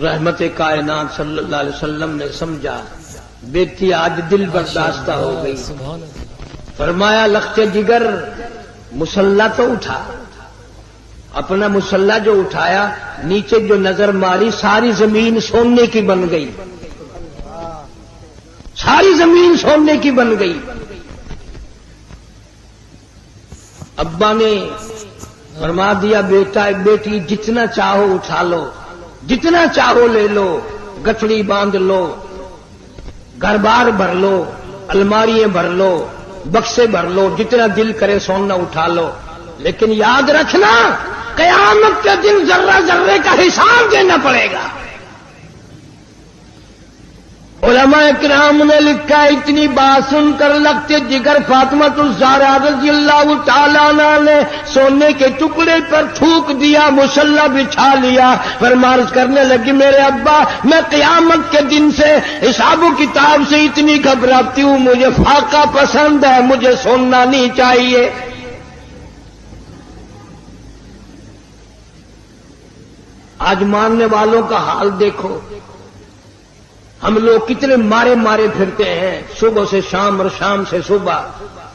رحمت کائنات صلی اللہ علیہ وسلم نے سمجھا بیٹی آج دل برداشتہ ہو گئی. فرمایا لخت جگر مسلح تو اٹھا. اپنا مسلح جو اٹھایا، نیچے جو نظر ماری ساری زمین سونے کی بن گئی، ساری زمین سونے کی بن گئی. ابا نے فرما دیا بیٹا بیٹی جتنا چاہو اٹھا لو، جتنا چاہو لے لو، گٹھڑی باندھ لو، گھر بار بھر لو، الماریاں بھر لو، بکسے بھر لو، جتنا دل کرے سونا اٹھا لو. لیکن یاد رکھنا قیامت کے دن ذرہ ذرے کا حساب دینا پڑے گا. علماء کرام نے لکھا اتنی بات سن کر لگتے جگر فاطمہ الزہرا رضی اللہ تعالیٰ عنہ نے سونے کے ٹکڑے پر تھوک دیا، مسلح بچھا لیا. فرمارش کرنے لگی میرے ابا میں قیامت کے دن سے حساب و کتاب سے اتنی گھبراتی ہوں، مجھے فاقہ پسند ہے، مجھے سونا نہیں چاہیے. آج ماننے والوں کا حال دیکھو. ہم لوگ کتنے مارے مارے پھرتے ہیں، صبح سے شام اور شام سے صبح،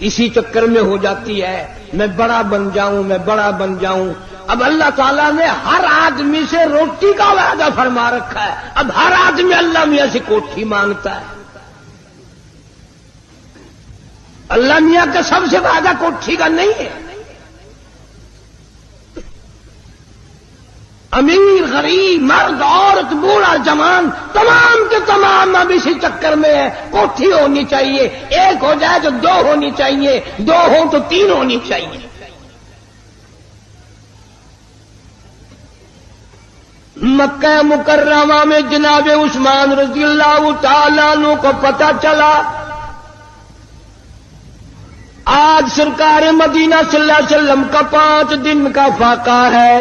اسی چکر میں ہو جاتی ہے میں بڑا بن جاؤں، میں بڑا بن جاؤں۔ اب اللہ تعالیٰ نے ہر آدمی سے روٹی کا وعدہ فرما رکھا ہے، اب ہر آدمی اللہ میاں سے کوٹھی مانگتا ہے۔ اللہ میاں کا سب سے وعدہ کوٹھی کا نہیں ہے۔ امیر غریب مرد عورت بوڑھا جوان تمام کے تمام اب اسی چکر میں ہے، کوٹھی ہونی چاہیے، ایک ہو جائے تو دو ہونی چاہیے، دو ہو تو تین ہونی چاہیے۔ مکہ مکرمہ میں جناب عثمان رضی اللہ تعالیٰ عنہ کو پتہ چلا آج سرکار مدینہ صلی اللہ علیہ وسلم کا 5 دن کا فاقہ ہے۔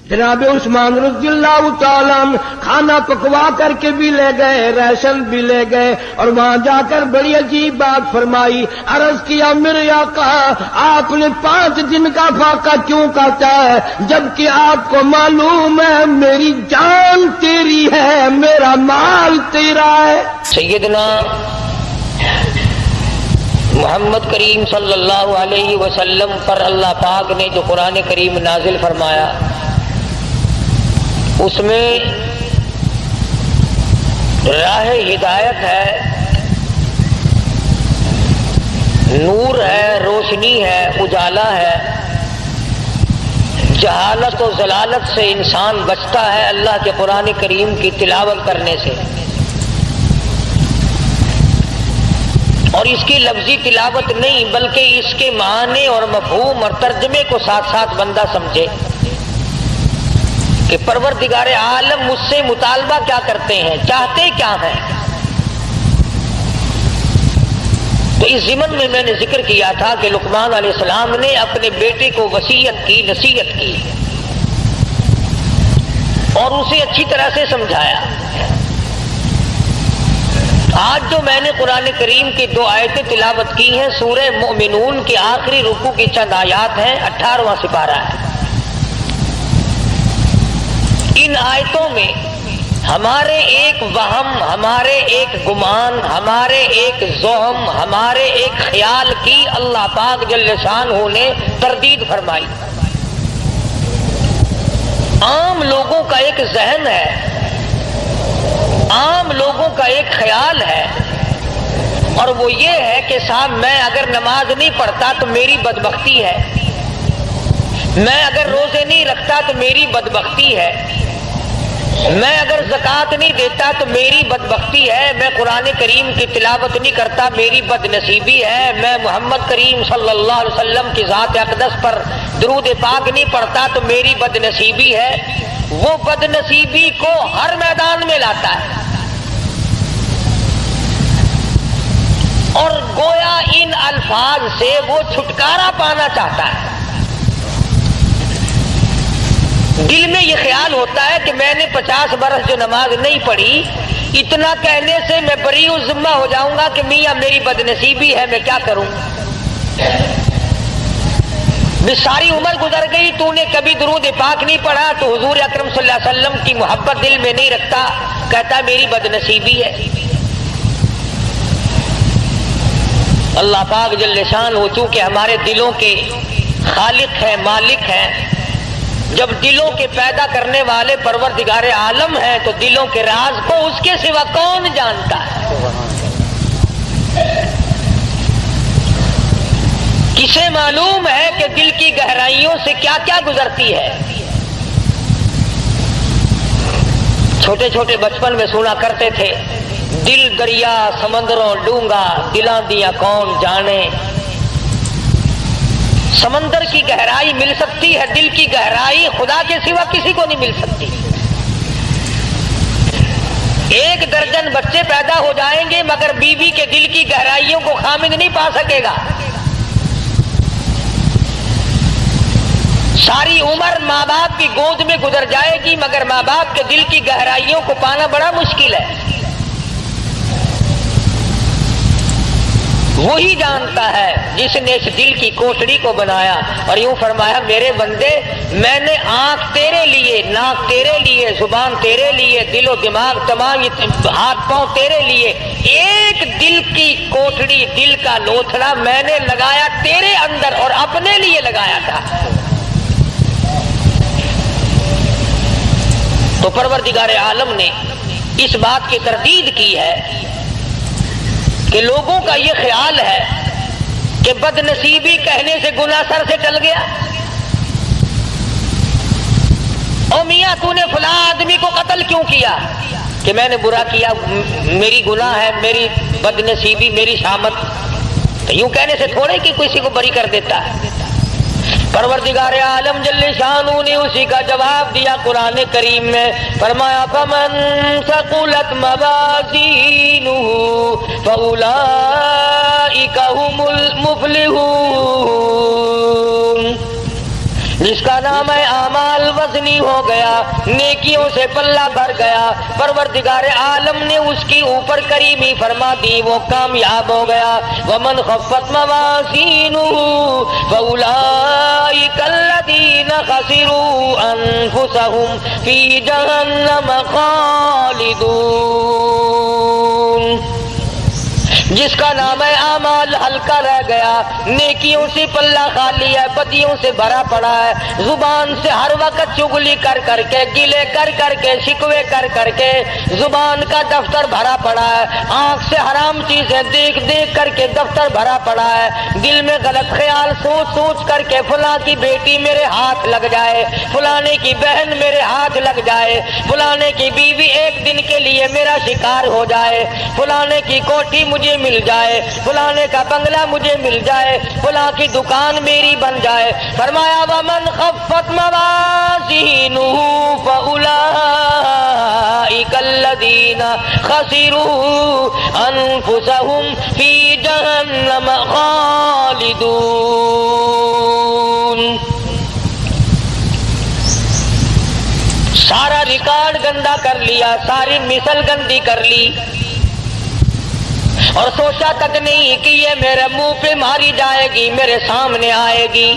جناب عثمان رضی اللہ تعالیٰ عنہ کھانا پکوا کر کے بھی لے گئے، راشن بھی لے گئے، اور وہاں جا کر بڑی عجیب بات فرمائی، عرض کیا میرے آقا آپ نے 5 دن کا فاقہ کیوں کہتا ہے جبکہ آپ کو معلوم ہے میری جان تیری ہے، میرا مال تیرا ہے۔ سیدنا محمد کریم صلی اللہ علیہ وسلم پر اللہ پاک نے جو قرآن کریم نازل فرمایا اس میں راہ ہدایت ہے، نور ہے، روشنی ہے، اجالا ہے، جہالت و ضلالت سے انسان بچتا ہے اللہ کے قرآن کریم کی تلاوت کرنے سے، اور اس کی لفظی تلاوت نہیں بلکہ اس کے معنی اور مفہوم اور ترجمے کو ساتھ ساتھ بندہ سمجھے کہ پروردگار عالم مجھ سے مطالبہ کیا کرتے ہیں، چاہتے کیا ہیں۔ تو اس ضمن میں میں نے ذکر کیا تھا کہ لقمان علیہ السلام نے اپنے بیٹے کو وصیت کی، نصیحت کی اور اسے اچھی طرح سے سمجھایا۔ آج جو میں نے قرآن کریم کی 2 آیتیں تلاوت کی ہیں، سورہ مومنون کے آخری رکوع کی چند آیات ہیں، 18واں سپارہ ہے۔ ان آیتوں میں ہمارے ایک وہم، ہمارے ایک گمان، ہمارے ایک زوہم، ہمارے ایک خیال کی اللہ پاک جل شانہ نے تردید فرمائی۔ عام لوگوں کا ایک ذہن ہے، عام لوگوں کا ایک خیال ہے، اور وہ یہ ہے کہ صاحب میں اگر نماز نہیں پڑھتا تو میری بدبختی ہے، میں اگر روزے نہیں رکھتا تو میری بدبختی ہے، میں اگر زکوٰۃ نہیں دیتا تو میری بدبختی ہے، میں قرآن کریم کی تلاوت نہیں کرتا میری بد نصیبی ہے، میں محمد کریم صلی اللہ علیہ وسلم کی ذات اقدس پر درود پاک نہیں پڑھتا تو میری بد نصیبی ہے۔ وہ بد نصیبی کو ہر میدان میں لاتا ہے، اور گویا ان الفاظ سے وہ چھٹکارا پانا چاہتا ہے۔ دل میں یہ خیال ہوتا ہے کہ میں نے 50 برس جو نماز نہیں پڑھی، اتنا کہنے سے میں بری ذمہ ہو جاؤں گا کہ میاں میری بد نصیبی ہے، میں کیا کروں؟ ساری عمر گزر گئی، تو نے کبھی درود پاک نہیں پڑھا، تو حضور اکرم صلی اللہ علیہ وسلم کی محبت دل میں نہیں رکھتا، کہتا میری بد نصیبی ہے۔ اللہ پاک جل شانہ چونکہ ہمارے دلوں کے خالق ہیں، مالک ہیں، جب دلوں کے پیدا کرنے والے پروردگار عالم ہیں تو دلوں کے راز کو اس کے سوا کون جانتا ہے؟ کسے معلوم ہے کہ دل کی گہرائیوں سے کیا کیا گزرتی ہے؟ چھوٹے چھوٹے بچپن میں سنا کرتے تھے، دل دریا سمندروں ڈونگا، دلاں دیاں کون جانے۔ سمندر کی گہرائی مل سکتی ہے، دل کی گہرائی خدا کے سوا کسی کو نہیں مل سکتی۔ 1 درجن بچے پیدا ہو جائیں گے مگر بیوی کے دل کی گہرائیوں کو خامد نہیں پا سکے گا۔ ساری عمر ماں باپ کی گود میں گزر جائے گی مگر ماں باپ کے دل کی گہرائیوں کو پانا بڑا مشکل ہے۔ وہی جانتا ہے جس نے اس دل کی کوٹڑی کو بنایا. اور یوں فرمایا میرے بندے میں نے آنکھ تیرے لیے، ناک تیرے لیے، زبان تیرے لیے، دل و دماغ تمام ہاتھ پاؤں تیرے لیے، ایک دل کی کوٹڑی، دل کا لوتھڑا میں نے لگایا تیرے اندر اور اپنے لیے لگایا تھا. تو پروردگار عالم نے اس بات کی تردید کی ہے کہ لوگوں کا یہ خیال ہے کہ بد نصیبی کہنے سے گناہ سر سے ٹل گیا. او میاں تو نے فلاں آدمی کو قتل کیوں کیا؟ کہ میں نے برا کیا، میری گناہ ہے، میری بد نصیبی، میری شامت. تو یوں کہنے سے تھوڑے کہ کسی کو بری کر دیتا ہے. پروردگار عالم جل شانہ نے اسی کا جواب دیا قرآن کریم میں. فرمایا فمن ثقلت موازینہ فاولئک هم المفلحون. جس کا نام ہے اعمال وزنی ہو گیا، نیکیوں سے پلہ بھر گیا، پروردگار عالم نے اس کی اوپر کریمی فرما دی، وہ کامیاب ہو گیا. ومن خفت موازینہ فاولئک الذین خسروا انفسهم فی جہنم خالدون. جس کا نام ہے اعمال ہلکا رہ گیا، نیکیوں سے پلہ خالی ہے، بدیوں سے بھرا پڑا ہے، زبان سے ہر وقت چغلی کر کر کے، گلے کر کر کے، شکوے کر کر کے زبان کا دفتر بھرا پڑا ہے، آنکھ سے حرام چیزیں دیکھ دیکھ کر کے دفتر بھرا پڑا ہے، دل میں غلط خیال سوچ سوچ کر کے فلاں کی بیٹی میرے ہاتھ لگ جائے، فلانے کی بہن میرے ہاتھ لگ جائے، فلانے کی بیوی ایک دن کے لیے میرا شکار ہو جائے، فلانے کی کوٹھی مجھے مل جائے، فلانے کا بنگلہ مجھے مل جائے، فلاں کی دکان میری بن جائے. فرمایا ومن خفت موازینہ فاولئک الذین خسروا انفسهم فی جہنم خالدون. سارا ریکارڈ گندا کر لیا، ساری مثل گندی کر لی اور سوچا تک نہیں کہ یہ میرے منہ پہ ماری جائے گی، میرے سامنے آئے گی.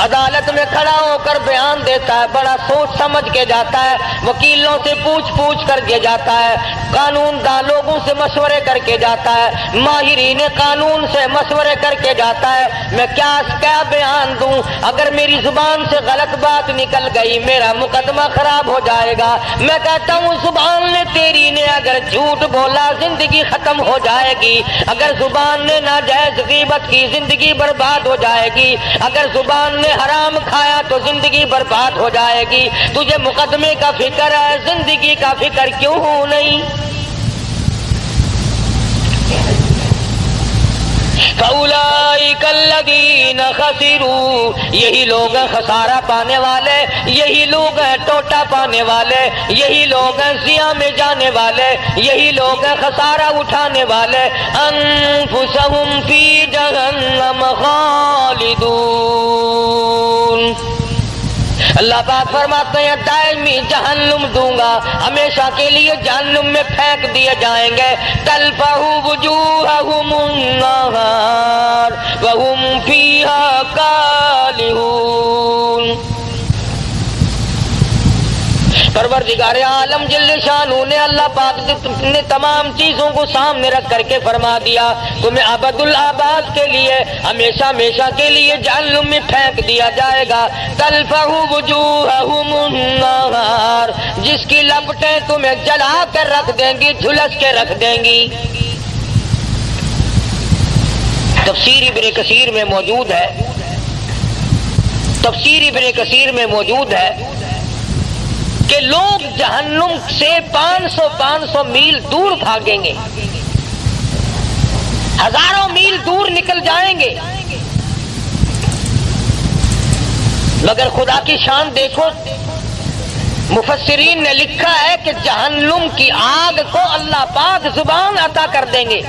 عدالت میں کھڑا ہو کر بیان دیتا ہے، بڑا سوچ سمجھ کے جاتا ہے، وکیلوں سے پوچھ پوچھ کر کے جاتا ہے، قانون داں لوگوں سے مشورے کر کے جاتا ہے، ماہرین قانون سے مشورے کر کے جاتا ہے. میں کیا بیان دوں؟ اگر میری زبان سے غلط بات نکل گئی میرا مقدمہ خراب ہو جائے گا. میں کہتا ہوں زبان نے تیری نے اگر جھوٹ بولا زندگی ختم ہو جائے گی، اگر زبان نے ناجائز غیبت کی زندگی برباد ہو جائے گی، اگر زبان نے حرام کھایا تو زندگی برباد ہو جائے گی. تجھے مقدمے کا فکر ہے، زندگی کا فکر کیوں نہیں؟ فَأُولَئِكَ الَّذِينَ خَسِرُوا، یہی لوگ ہیں خسارہ پانے والے، یہی لوگ ہیں ٹوٹا پانے والے، یہی لوگ ہیں زیاں میں جانے والے، یہی لوگ ہیں خسارہ اٹھانے والے. انفسہم فی جہنم خالدون. اللہ پاک فرماتے ہیں دائمی جہنم دوں گا، ہمیشہ کے لیے جہنم میں پھینک دیے جائیں گے. تلفح وجوہہم النار وہم فیہا کالہون. پروردگار عالم جل شانہ نے اللہ پاک نے تمام چیزوں کو سامنے رکھ کر کے فرما دیا تمہیں ابد الآباد کے لیے ہمیشہ ہمیشہ کے لیے جہنم میں پھینک دیا جائے گا. تلفح وجوہہم النار، جس کی لپٹیں تمہیں جلا کر رکھ دیں گی، جھلس کے رکھ دیں گی. تفسیر ابن کثیر میں موجود ہے، تفسیر ابن کثیر میں موجود ہے کہ لوگ جہنم سے 500 میل دور بھاگیں گے، ہزاروں میل دور نکل جائیں گے، مگر خدا کی شان دیکھو. مفسرین نے لکھا ہے کہ جہنم کی آگ کو اللہ پاک زبان عطا کر دیں گے،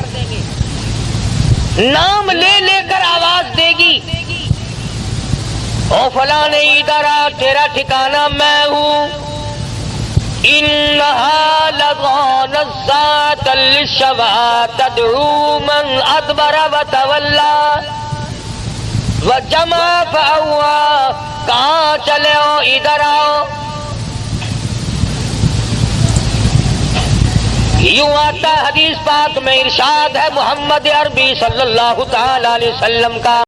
نام لے لے کر آواز دے گی، او فلاں ادھر آ، تیرا ٹھکانہ میں ہوں. انہا لظی نزالۃ دعوة للشفاعة تدعو من أدبر وتولى وجمع فأوعى. کہاں چلے ہو ادھر آؤ. یوں آتا حدیث پاک میں ارشاد ہے محمد عربی صلی اللہ تعالی علیہ وسلم کا.